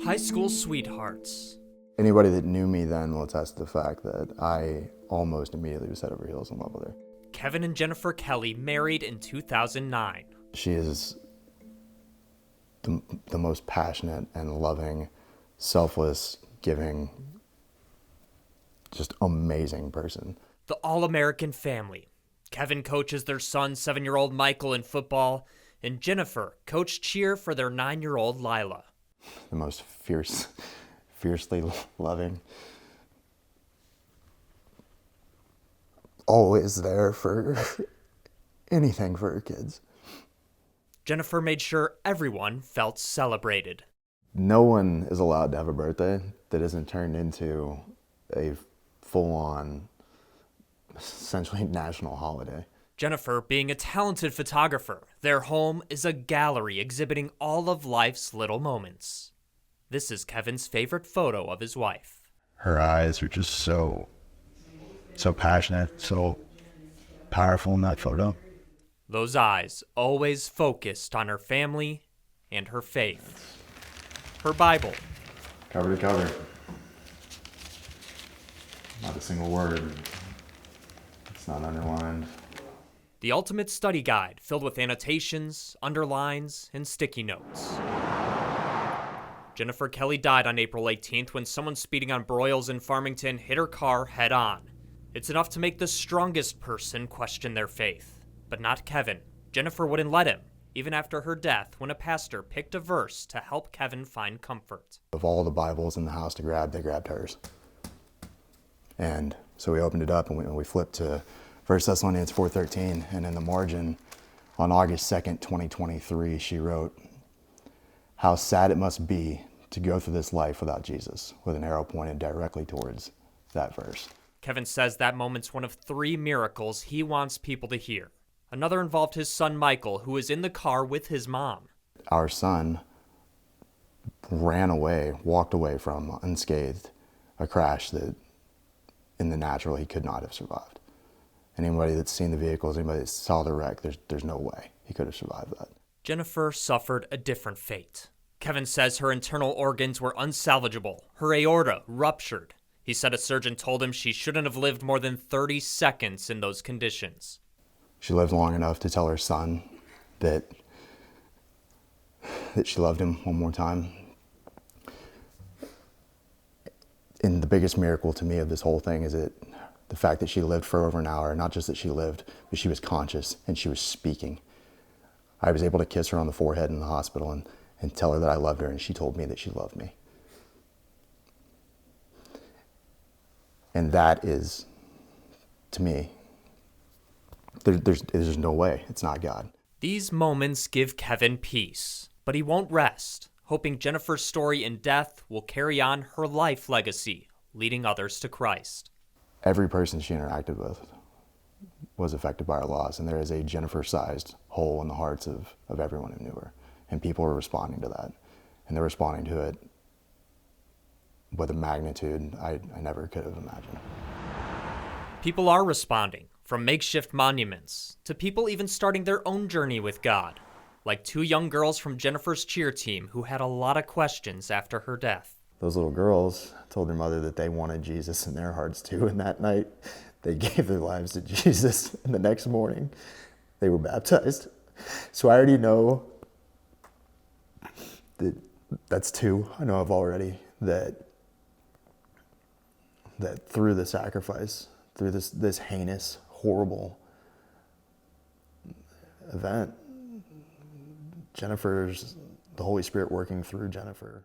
High school sweethearts. Anybody that knew me then will attest to the fact that I almost immediately was head over heels in love with her. Kevin and Jennifer Kelley married in 2009. She is the most passionate and loving, selfless, giving, just amazing person. The all-American family. Kevin coaches their son, 7-year-old Michael, in football, and Jennifer coached cheer for their 9-year-old Lila. The most fiercely loving, always there for anything for her kids. Jennifer made sure everyone felt celebrated. No one is allowed to have a birthday that isn't turned into a full-on, essentially national holiday. Jennifer, being a talented photographer, their home is a gallery exhibiting all of life's little moments. This is Kevin's favorite photo of his wife. Her eyes are just so passionate, so powerful in that photo. Those eyes always focused on her family and her faith. Her Bible. Cover to cover. Not a single word. It's not underlined. The ultimate study guide filled with annotations, underlines, and sticky notes. Jennifer Kelley died on April 18th when someone speeding on Broyles in Farmington hit her car head on. It's enough to make the strongest person question their faith. But not Kevin. Jennifer wouldn't let him, even after her death, when a pastor picked a verse to help Kevin find comfort. Of all the Bibles in the house to grab, they grabbed hers. And so we opened it up and we flipped to 1 Thessalonians 4:13, and in the margin, on August 2nd, 2023, she wrote, "How sad it must be to go through this life without Jesus," with an arrow pointed directly towards that verse. Kevin says that moment's one of 3 miracles he wants people to hear. Another involved his son Michael, who was in the car with his mom. Our son ran away, walked away from unscathed, a crash that in the natural he could not have survived. Anybody that's seen the vehicles, anybody that saw the wreck, there's no way he could have survived that. Jennifer suffered a different fate. Kevin says her internal organs were unsalvageable. Her aorta ruptured. He said a surgeon told him she shouldn't have lived more than 30 seconds in those conditions. She lived long enough to tell her son that she loved him one more time. And the biggest miracle to me of this whole thing is that the fact that she lived for over an hour, not just that she lived, but she was conscious and she was speaking. I was able to kiss her on the forehead in the hospital and tell her that I loved her, and she told me that she loved me. And that is, to me, there's no way it's not God. These moments give Kevin peace, but he won't rest, hoping Jennifer's story in death will carry on her life legacy, leading others to Christ. Every person she interacted with was affected by our loss, and there is a Jennifer-sized hole in the hearts of everyone who knew her. And people are responding to that. And they're responding to it with a magnitude I never could have imagined. People are responding, from makeshift monuments to people even starting their own journey with God, like 2 young girls from Jennifer's cheer team who had a lot of questions after her death. Those little girls told their mother that they wanted Jesus in their hearts too, and that night they gave their lives to Jesus, and the next morning they were baptized. So I already know that's 2. I know I've already that through the sacrifice, through this heinous, horrible event, the Holy Spirit working through Jennifer